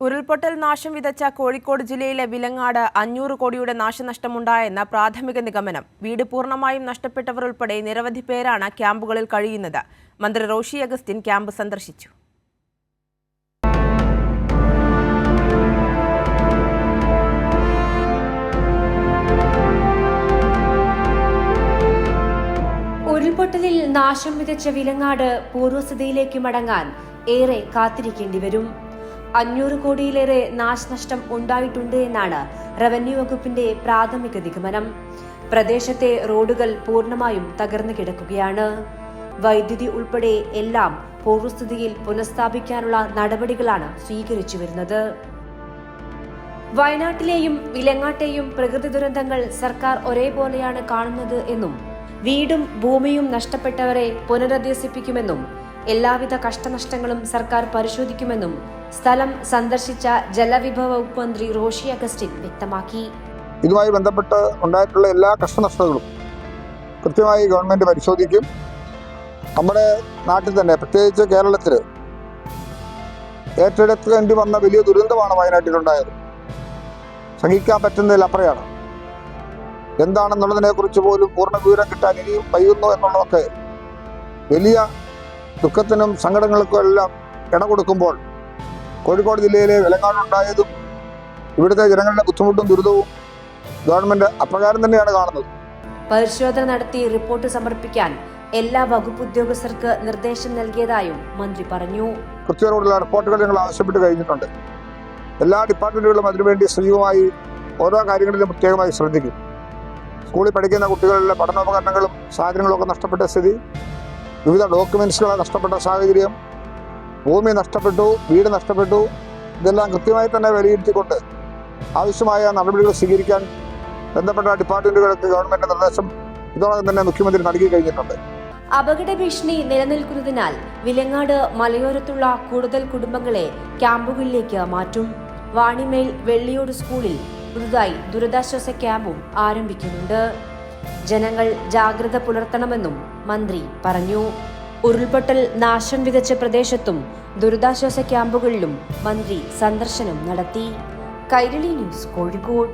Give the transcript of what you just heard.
ഉരുൾപൊട്ടൽ നാശം വിതച്ച കോഴിക്കോട് ജില്ലയിലെ വിലങ്ങാട് 500 കോടിയുടെ നാശനഷ്ടമുണ്ടായെന്ന പ്രാഥമിക നിഗമനം. വീട് പൂർണ്ണമായും നഷ്ടപ്പെട്ടവർ ഉൾപ്പെടെ നിരവധി പേരാണ് ക്യാമ്പുകളിൽ കഴിയുന്നത്. മന്ത്രി റോഷി അഗസ്റ്റിൻ ക്യാമ്പ് സന്ദർശിച്ചു. ഉരുൾപൊട്ടലിൽ നാശം വിതച്ച വിലങ്ങാട് പൂർവ്വസ്ഥിതിയിലേക്ക് മടങ്ങാൻ ഏറെ കാത്തിരിക്കേണ്ടി വരും. 500 കോടിയിലേറെ നാശനഷ്ടം ഉണ്ടായിട്ടുണ്ട് എന്നാണ് റവന്യൂ വകുപ്പിന്റെ പ്രാഥമിക നിഗമനം. പ്രദേശത്തെ റോഡുകൾ പൂർണ്ണമായും തകർന്നു കിടക്കുകയാണ്. വൈദ്യുതി ഉൾപ്പെടെ എല്ലാം പൂർവ്വസ്ഥിതിയിൽ പുനഃസ്ഥാപിക്കാനുള്ള നടപടികളാണ് സ്വീകരിച്ചു വരുന്നത്. വയനാട്ടിലെയും വിലങ്ങാട്ടെയും പ്രകൃതി ദുരന്തങ്ങൾ സർക്കാർ ഒരേപോലെയാണ് കാണുന്നത് എന്നും വീടും ഭൂമിയും നഷ്ടപ്പെട്ടവരെ പുനരധിവസിപ്പിക്കുമെന്നും എല്ലാവിധ കഷ്ടനഷ്ടങ്ങളും സർക്കാർ പരിശോധിക്കുമെന്നും സ്ഥലം സന്ദർശിച്ച ജലവിഭവ വകുപ്പ് മന്ത്രി റോഷി അഗസ്റ്റിൻ വ്യക്തമാക്കി. ഇതുമായി ബന്ധപ്പെട്ട് ഉണ്ടായിട്ടുള്ള എല്ലാ കഷ്ടനഷ്ടങ്ങളും കൃത്യമായി ഗവൺമെന്റ് പരിശോധിക്കും. നമ്മുടെ നാട്ടിൽ തന്നെ, പ്രത്യേകിച്ച് കേരളത്തിൽ ഏറ്റെടുക്കേണ്ടി വന്ന വലിയ ദുരന്തമാണ് വയനാട്ടിലുണ്ടായത്. സഹിക്കാൻ പറ്റുന്നതിലപ്പുറയാണ്. എന്താണെന്നുള്ളതിനെക്കുറിച്ച് പോലും പൂർണ്ണ വിവരം കിട്ടാൻ ഇനിയും വൈകുന്നു എന്നുള്ളതൊക്കെ വലിയ ദുഃഖത്തിനും സങ്കടങ്ങൾക്കും എല്ലാം ഇട കൊടുക്കുമ്പോൾ കോഴിക്കോട് ജില്ലയിലെ വിലങ്ങാടുണ്ടായതും ഇവിടുത്തെ ജനങ്ങളുടെ ബുദ്ധിമുട്ടും ദുരിതവും ഗവൺമെന്റ് അപ്രകാരം തന്നെയാണ് കാണുന്നത്. പരിശോധന നടത്തി റിപ്പോർട്ട് സമർപ്പിക്കാൻ എല്ലാ വകുപ്പ് ഉദ്യോഗസ്ഥർക്ക് നിർദ്ദേശം നൽകിയതായും മന്ത്രി പറഞ്ഞു. കൃത്യതയോടുള്ള റിപ്പോർട്ടുകൾ ഞങ്ങൾ ആവശ്യപ്പെട്ട് കഴിഞ്ഞിട്ടുണ്ട്. എല്ലാ ഡിപ്പാർട്ട്മെന്റുകളും അതിനുവേണ്ടി സജീവമായി ഓരോ കാര്യങ്ങളിലും പ്രത്യേകമായി ശ്രദ്ധിക്കും. സ്കൂളിൽ പഠിക്കുന്ന കുട്ടികളുടെ പഠനോപകരണങ്ങളും സാഹചര്യങ്ങളും ഒക്കെ നഷ്ടപ്പെട്ട സ്ഥിതി, വിവിധ ഡോക്യുമെന്റ്സുകൾ നഷ്ടപ്പെട്ട സാഹചര്യം, ഭൂമി നഷ്ടപ്പെട്ടു, വീട് നഷ്ടപ്പെട്ടു, ഇതെല്ലാം കൃത്യമായി തന്നെ വിലയിരുത്തിക്കൊണ്ട് ആവശ്യമായ നടപടികൾ സ്വീകരിക്കാൻ ബന്ധപ്പെട്ട ഡിപ്പാർട്ട്മെന്റുകൾക്ക് ഗവൺമെന്റ് നിർദ്ദേശം ഇതോടൊപ്പം തന്നെ മുഖ്യമന്ത്രി നൽകി കഴിഞ്ഞിട്ടുണ്ട്. അപകട ഭീഷണി നിലനിൽക്കുന്നതിനാൽ വിലങ്ങാട് മലയോരത്തുള്ള കൂടുതൽ കുടുംബങ്ങളെ ക്യാമ്പുകളിലേക്ക് മാറ്റും. വാണിമേൽ വെള്ളിയോട് സ്കൂളിൽ പുതുതായി ദുരിതാശ്വാസ ക്യാമ്പും ആരംഭിക്കുന്നുണ്ട്. ജനങ്ങൾ ജാഗ്രത പുലർത്തണമെന്നും മന്ത്രി പറഞ്ഞു. ഉരുൾപൊട്ടൽ നാശം വിതച്ച പ്രദേശത്തും ദുരിതാശ്വാസ ക്യാമ്പുകളിലും മന്ത്രി സന്ദർശനം നടത്തി. കൈരളി ന്യൂസ്, കോഴിക്കോട്.